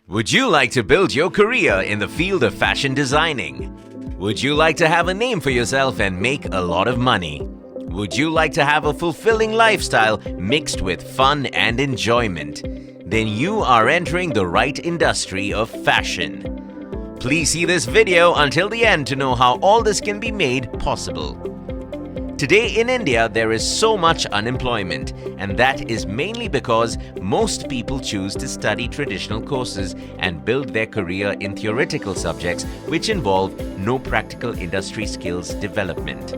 Would you like to build your career in the field of fashion designing? Would you like to have a name for yourself and make a lot of money? Would you like to have a fulfilling lifestyle mixed with fun and enjoyment? Then you are entering the right industry of fashion. Please see this video until the end to know how all this can be made possible. Today in India, there is so much unemployment, and that is mainly because most people choose to study traditional courses and build their career in theoretical subjects which involve no practical industry skills development.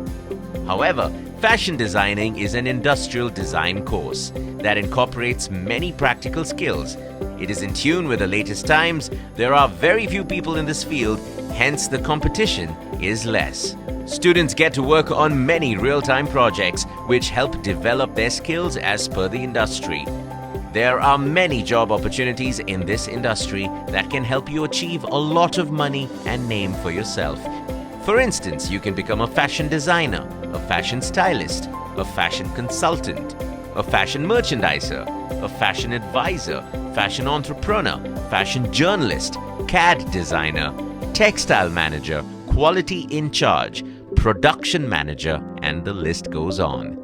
However, fashion designing is an industrial design course that incorporates many practical skills. It is in tune with the latest times. There are very few people in this field, hence the competition is less. Students get to work on many real-time projects which help develop their skills as per the industry. There are many job opportunities in this industry that can help you achieve a lot of money and name for yourself. For instance, you can become a fashion designer, a fashion stylist, a fashion consultant, a fashion merchandiser, a fashion advisor, fashion entrepreneur, fashion journalist, CAD designer, textile manager, quality in charge, production manager, and the list goes on.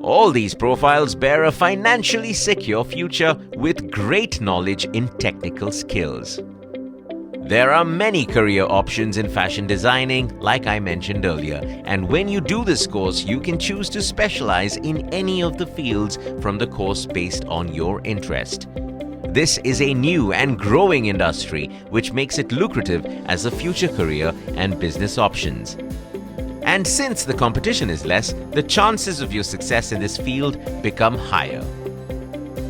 All these profiles bear a financially secure future with great knowledge in technical skills. There are many career options in fashion designing, like I mentioned earlier, and when you do this course, you can choose to specialize in any of the fields from the course based on your interest. This is a new and growing industry which makes it lucrative as a future career and business options. And since the competition is less, the chances of your success in this field become higher.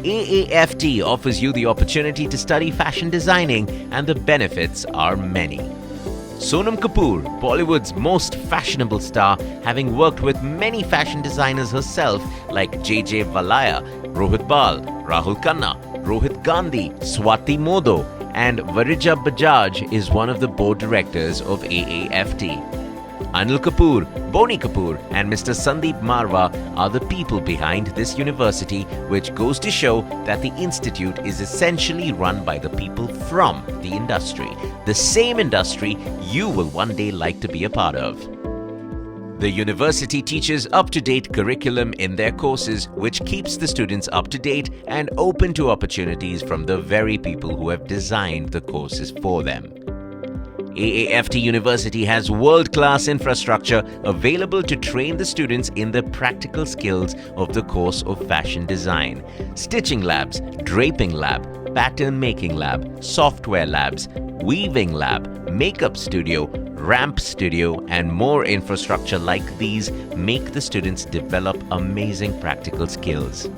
AAFT offers you the opportunity to study fashion designing, and the benefits are many. Sonam Kapoor, Bollywood's most fashionable star, having worked with many fashion designers herself like J.J. Valaya, Rohit Bal, Rahul Khanna, Rohit Gandhi, Swati Modo, and Varija Bajaj is one of the board directors of AAFT. Anil Kapoor, Boney Kapoor, and Mr. Sandeep Marwah are the people behind this university, which goes to show that the institute is essentially run by the people from the industry, the same industry you will one day like to be a part of. The university teaches up-to-date curriculum in their courses, which keeps the students up-to-date and open to opportunities from the very people who have designed the courses for them. AAFT University has world-class infrastructure available to train the students in the practical skills of the course of fashion design. Stitching labs, draping lab, pattern making lab, software labs, weaving lab, makeup studio, ramp studio, and more infrastructure like these make the students develop amazing practical skills.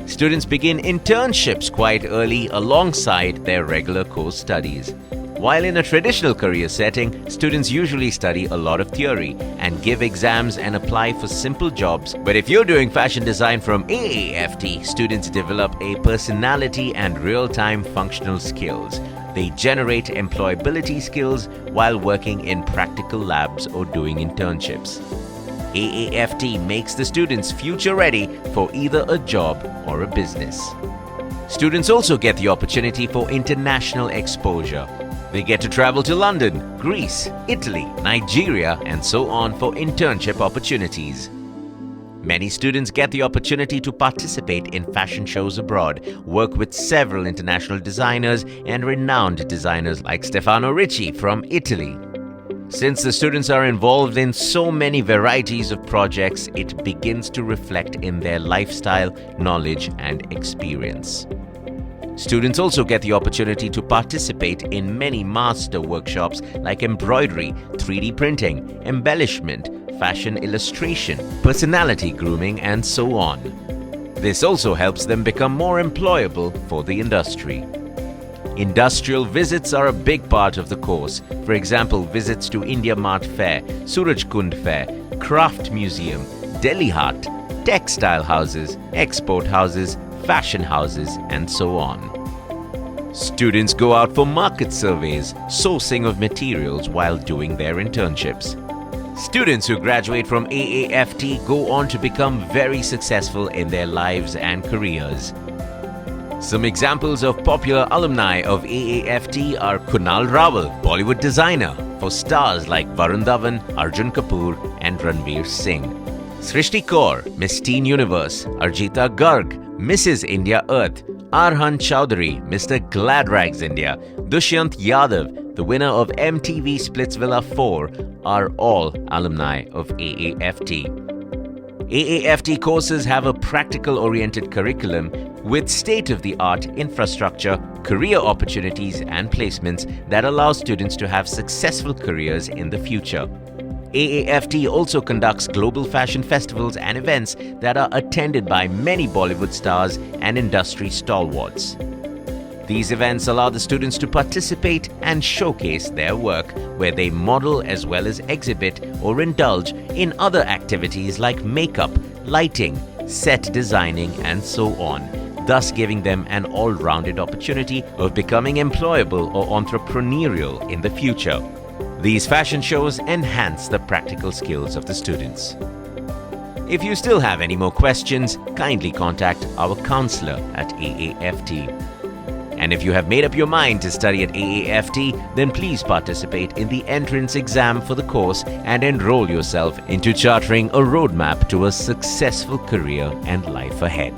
Students begin internships quite early alongside their regular course studies. While in a traditional career setting, students usually study a lot of theory and give exams and apply for simple jobs. But if you're doing fashion design from AAFT, students develop a personality and real-time functional skills. They generate employability skills while working in practical labs or doing internships. AAFT makes the students future ready for either a job or a business. Students also get the opportunity for international exposure. They get to travel to London, Greece, Italy, Nigeria, and so on for internship opportunities. Many students get the opportunity to participate in fashion shows abroad, work with several international designers and renowned designers like Stefano Ricci from Italy. Since the students are involved in so many varieties of projects, it begins to reflect in their lifestyle, knowledge, and experience. Students also get the opportunity to participate in many master workshops like embroidery, 3D printing, embellishment, fashion illustration, personality grooming, and so on. This also helps them become more employable for the industry. Industrial visits are a big part of the course. For example, visits to India Mart Fair, Surajkund Fair, Craft Museum, Delhi Hut, textile houses, export houses, fashion houses, and so on. Students go out for market surveys, sourcing of materials while doing their internships. Students who graduate from AAFT go on to become very successful in their lives and careers. Some examples of popular alumni of AAFT are Kunal Rawal, Bollywood designer, for stars like Varun Dhawan, Arjun Kapoor and Ranveer Singh. Srishti Kaur, Miss Teen Universe, Arjita Garg, Mrs. India Earth, Arhan Chowdhury, Mr. Glad Rags India, Dushyant Yadav, the winner of MTV Splitsvilla 4, are all alumni of AAFT. AAFT courses have a practical-oriented curriculum with state-of-the-art infrastructure, career opportunities and placements that allow students to have successful careers in the future. AAFT also conducts global fashion festivals and events that are attended by many Bollywood stars and industry stalwarts. These events allow the students to participate and showcase their work, where they model as well as exhibit or indulge in other activities like makeup, lighting, set designing and so on, thus giving them an all-rounded opportunity of becoming employable or entrepreneurial in the future. These fashion shows enhance the practical skills of the students. If you still have any more questions, kindly contact our counselor at AAFT. And if you have made up your mind to study at AAFT, then please participate in the entrance exam for the course and enroll yourself into charting a roadmap to a successful career and life ahead.